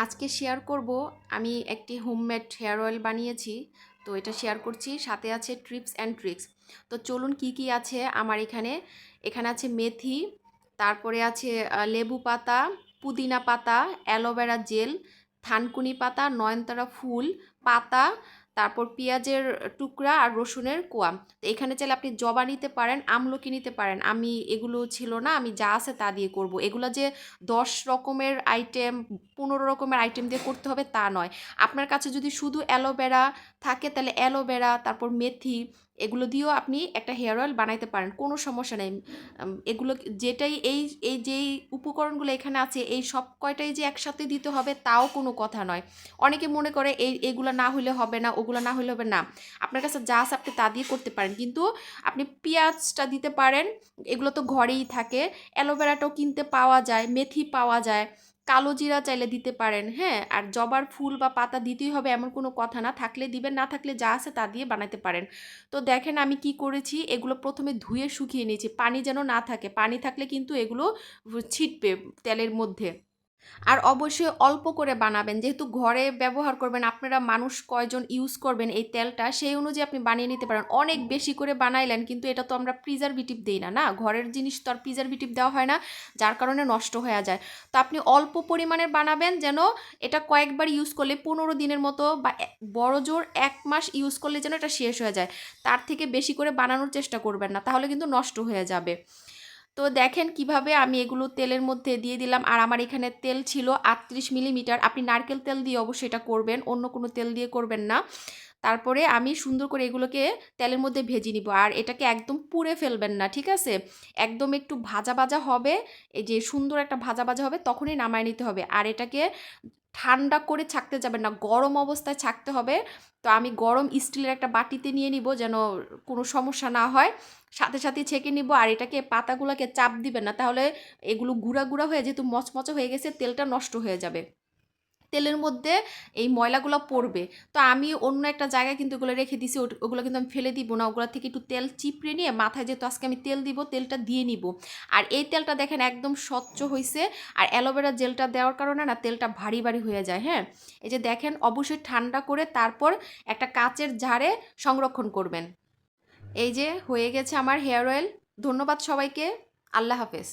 আজকে শেয়ার করব আমি একটি হোমমেড হেয়ার অয়েল বানিয়েছি। তো এটা শেয়ার করছি, সাথে আছে টিপস অ্যান্ড ট্রিক্স। তো চলুন কি কি আছে আমার এখানে। এখানে আছে মেথি, তারপরে আছে লেবু পাতা, পুদিনা পাতা, অ্যালোভেরা জেল, থানকুনি পাতা, নয়নতারা ফুল পাতা, তারপর পেঁয়াজের টুকরা আর রসুনের কোয়া। তো এখানে চাইলে আপনি জবা নিতে পারেন, আমলকি নিতে পারেন। আমি এগুলো ছিল না, আমি যা আছে তা দিয়ে করব। এগুলো যে 10 রকমের আইটেম, 15 রকমের আইটেম দিয়ে করতে হবে তা নয়। আপনার কাছে যদি শুধু অ্যালোভেরা থাকে তাহলে অ্যালোভেরা, তারপর মেথি, এগুলো দিয়েও আপনি একটা হেয়ার অয়েল বানাইতে পারেন, কোনো সমস্যা নেই। এগুলো যেটাই এই এই যেই উপকরণগুলো এখানে আছে এই সব কয়টাই যে একসাথে দিতে হবে তাও কোনো কথা নয়। অনেকে মনে করে এইগুলো না হলে হবে না, ওগুলো না হলে হবে না। আপনার কাছে যা আছে আপনি তা দিয়ে করতে পারেন, কিন্তু আপনি পেঁয়াজটা দিতে পারেন, এগুলো তো ঘরেই থাকে। অ্যালোভেরাটাও কিনতে পাওয়া যায়, মেথি পাওয়া যায়, কালো জিরা চাইলে দিতে পারেন। হ্যাঁ, আর জবার ফুল বা পাতা দিতেই হবে এমন কোনো কথা না, থাকলে দিবেন, না থাকলে যা আছে তা দিয়ে বানাতে পারেন। তো দেখেন আমি কি করেছি, এগুলো প্রথমে ধুয়ে শুকিয়ে নিয়েছি, পানি যেন না থাকে। পানি থাকলে কিন্তু এগুলো ছিটবে তেলের মধ্যে। আর অবশ্যই অল্প করে বানাবেন, যেহেতু ঘরে ব্যবহার করবেন, আপনারা মানুষ কয়জন ইউজ করবেন এই তেলটা সেই অনুযায়ী আপনি বানিয়ে নিতে পারেন। অনেক বেশি করে বানাইলেন, কিন্তু এটা তো আমরা প্রিজারভেটিভ দিই না, না ঘরের জিনিস তো আর প্রিজারভেটিভ দেওয়া হয় না, যার কারণে নষ্ট হয়ে যায়। তো আপনি অল্প পরিমাণের বানাবেন, যেন এটা কয়েকবার ইউজ করলে 15 দিনের মতো বা বড় জোর 1 মাস ইউজ করলে যেন এটা শেষ হয়ে যায়। তার থেকে বেশি করে বানানোর চেষ্টা করবেন না, তাহলে কিন্তু নষ্ট হয়ে যাবে। তো দেখেন কিভাবে আমি এগুলো তেলের মধ্যে দিয়ে দিলাম। আর আমার এখানে তেল ছিল 38 মিলিমিটার। আপনি নারকেল তেল দিয়ে অবশ্যই এটা করবেন, অন্য কোনো তেল দিয়ে করবেন না। তারপরে আমি সুন্দর করে এগুলোকে তেলের মধ্যে ভেজে নিব। আর এটাকে একদম পুড়ে ফেলবেন না, ঠিক আছে? একদম একটু ভাজা ভাজা হবে, এই যে সুন্দর একটা ভাজা ভাজা হবে তখনই নামায় নিতে হবে। আর এটাকে ঠান্ডা করে ছাঁকতে যাবেন না, গরম অবস্থায় ছাঁকতে হবে। তো আমি গরম স্টিলের একটা বাটিতে নিয়ে নিব, যেন কোনো সমস্যা না হয়। সাথে সাথে ছেঁকে নিব। আর এটাকে পাতাগুলোকে চাপ দিবেন না, তাহলে এগুলো গুঁড়া গুঁড়া হয়ে, যেহেতু মচমচে হয়ে গেছে, তেলটা নষ্ট হয়ে যাবে। তেলের মধ্যে এই ময়লাগুলো পড়বে। তো আমি অন্য একটা জায়গায় কিন্তু ওগুলো রেখে দিছি, ওগুলো কিন্তু আমি ফেলে দিব না। ওগুলো থেকে একটু তেল চিপড়ে নিয়ে মাথায়, যেহেতু আজকে আমি তেল দিব, তেলটা দিয়ে নিব। আর এই তেলটা দেখেন একদম স্বচ্ছ হয়েছে। আর অ্যালোভেরা জেলটা দেওয়ার কারণে না তেলটা ভারী ভারী হয়ে যায়। হ্যাঁ, এই যে দেখেন, অবশ্যই ঠান্ডা করে তারপর একটা কাচের জারে সংরক্ষণ করবেন। এই যে হয়ে গেছে আমার হেয়ার অয়েল। ধন্যবাদ সবাইকে। আল্লাহ হাফেজ।